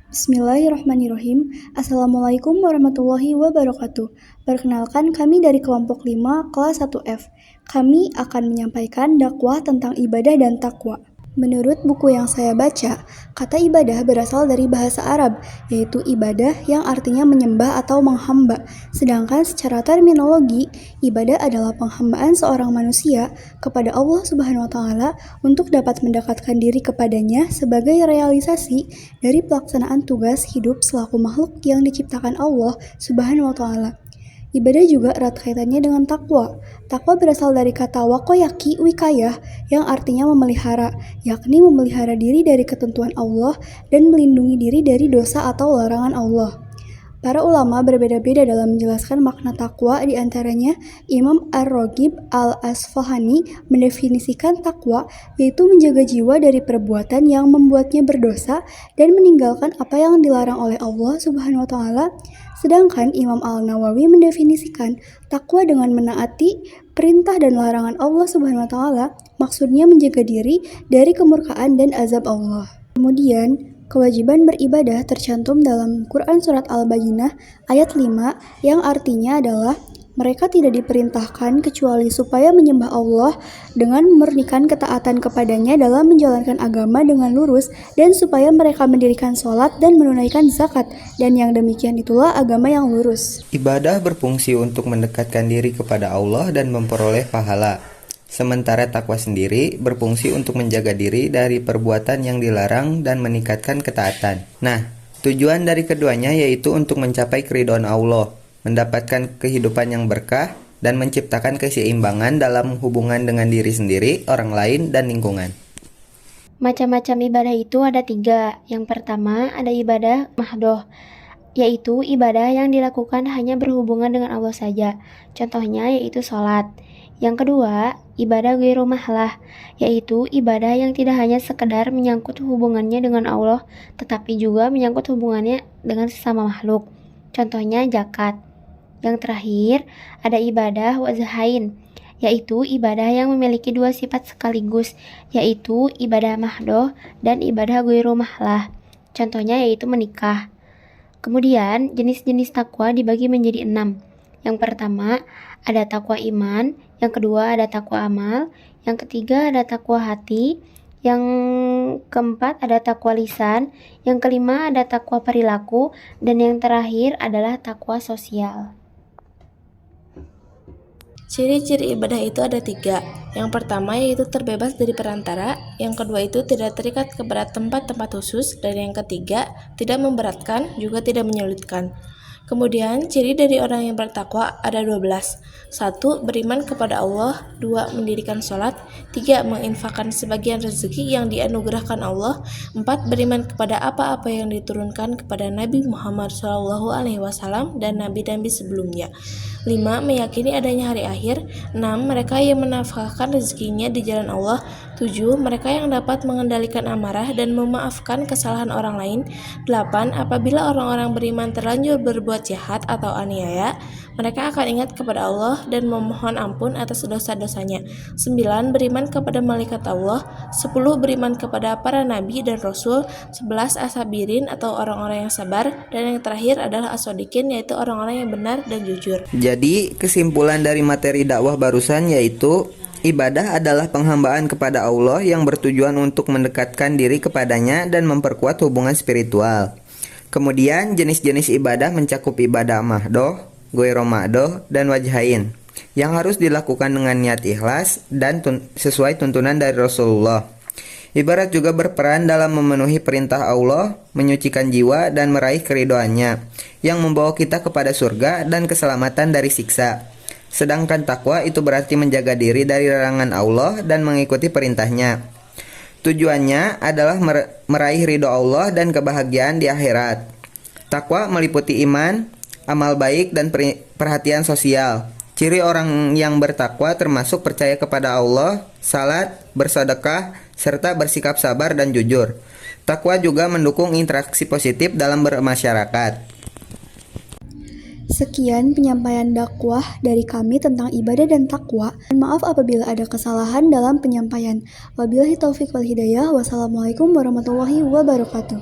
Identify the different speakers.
Speaker 1: Bismillahirrahmanirrahim. Assalamualaikum warahmatullahi wabarakatuh. Perkenalkan, kami dari kelompok 5 kelas 1F. Kami akan menyampaikan dakwah tentang ibadah dan takwa. Menurut buku yang saya baca, kata ibadah berasal dari bahasa Arab, yaitu ibadah yang artinya menyembah atau menghamba. Sedangkan secara terminologi, ibadah adalah penghambaan seorang manusia kepada Allah Subhanahu wa Ta'ala untuk dapat mendekatkan diri kepadanya sebagai realisasi dari pelaksanaan tugas hidup selaku makhluk yang diciptakan Allah Subhanahu wa Ta'ala. Ibadah juga erat kaitannya dengan takwa. Takwa berasal dari kata wakoyaki wikayah yang artinya memelihara, yakni memelihara diri dari ketentuan Allah dan melindungi diri dari dosa atau larangan Allah. Para ulama berbeda-beda dalam menjelaskan makna takwa, di antaranya Imam Ar-Raghib Al-Asfahani mendefinisikan takwa yaitu menjaga jiwa dari perbuatan yang membuatnya berdosa dan meninggalkan apa yang dilarang oleh Allah Subhanahu wa Ta'ala. Sedangkan Imam Al-Nawawi mendefinisikan takwa dengan menaati perintah dan larangan Allah Subhanahu wa Ta'ala, maksudnya menjaga diri dari kemurkaan dan azab Allah. Kemudian, kewajiban beribadah tercantum dalam Quran Surat Al-Bayyinah ayat 5 yang artinya adalah mereka tidak diperintahkan kecuali supaya menyembah Allah dengan memurnikan ketaatan kepadanya dalam menjalankan agama dengan lurus dan supaya mereka mendirikan sholat dan menunaikan zakat, dan yang demikian itulah agama yang lurus.
Speaker 2: Ibadah berfungsi untuk mendekatkan diri kepada Allah dan memperoleh pahala. Sementara takwa sendiri berfungsi untuk menjaga diri dari perbuatan yang dilarang dan meningkatkan ketaatan. Nah, tujuan dari keduanya yaitu untuk mencapai keridhaan Allah, mendapatkan kehidupan yang berkah, dan menciptakan keseimbangan dalam hubungan dengan diri sendiri, orang lain, dan lingkungan.
Speaker 3: Macam-macam ibadah itu ada 3. Yang pertama ada ibadah mahdoh, yaitu ibadah yang dilakukan hanya berhubungan dengan Allah saja. Contohnya yaitu sholat. Yang kedua, ibadah ghairu mahlah, yaitu ibadah yang tidak hanya sekedar menyangkut hubungannya dengan Allah, tetapi juga menyangkut hubungannya dengan sesama makhluk. Contohnya zakat. Yang terakhir, ada ibadah wazahain, yaitu ibadah yang memiliki 2 sifat sekaligus, yaitu ibadah mahdoh dan ibadah ghairu mahlah. Contohnya yaitu menikah. Kemudian, jenis-jenis takwa dibagi menjadi 6. Yang pertama, ada takwa iman. Yang kedua, ada takwa amal. Yang ketiga, ada takwa hati. Yang keempat, ada takwa lisan. Yang kelima, ada takwa perilaku. Dan yang terakhir adalah takwa sosial.
Speaker 4: Ciri-ciri ibadah itu ada 3. Yang pertama yaitu terbebas dari perantara, yang kedua itu tidak terikat kepada tempat-tempat khusus, dan yang ketiga tidak memberatkan juga tidak menyulitkan. Kemudian ciri dari orang yang bertakwa ada 12. 1. Beriman kepada Allah. 2. Mendirikan sholat. 3. Menginfakkan sebagian rezeki yang dianugerahkan Allah. 4. Beriman kepada apa-apa yang diturunkan kepada Nabi Muhammad SAW dan nabi-nabi sebelumnya. 5. Meyakini adanya hari akhir. 6. Mereka yang menafkahkan rezekinya di jalan Allah. 7. Mereka yang dapat mengendalikan amarah dan memaafkan kesalahan orang lain. 8. Apabila orang-orang beriman terlanjur berbuat jahat atau aniaya, mereka akan ingat kepada Allah dan memohon ampun atas dosa-dosanya. 9. Beriman kepada malaikat Allah. 10. Beriman kepada para nabi dan rasul. 11. Asabirin atau orang-orang yang sabar. Dan yang terakhir adalah asodikin, yaitu orang-orang yang benar dan jujur.
Speaker 2: Jadi, kesimpulan dari materi dakwah barusan yaitu ibadah adalah penghambaan kepada Allah yang bertujuan untuk mendekatkan diri kepadanya dan memperkuat hubungan spiritual. Kemudian jenis-jenis ibadah mencakup ibadah mahdoh, ghairu mahdoh, dan wajhain yang harus dilakukan dengan niat ikhlas dan sesuai tuntunan dari Rasulullah. Ibarat juga berperan dalam memenuhi perintah Allah, menyucikan jiwa dan meraih keridhaannya yang membawa kita kepada surga dan keselamatan dari siksa. Sedangkan takwa itu berarti menjaga diri dari larangan Allah dan mengikuti perintahnya. Tujuannya adalah meraih ridho Allah dan kebahagiaan di akhirat. Takwa meliputi iman, amal baik, dan perhatian sosial. Ciri orang yang bertakwa termasuk percaya kepada Allah, salat, bersedekah, serta bersikap sabar dan jujur. Takwa juga mendukung interaksi positif dalam bermasyarakat.
Speaker 1: Sekian penyampaian dakwah dari kami tentang ibadah dan takwa. Maaf apabila ada kesalahan dalam penyampaian. Wabillahi taufiq wal hidayah. Wassalamualaikum warahmatullahi wabarakatuh.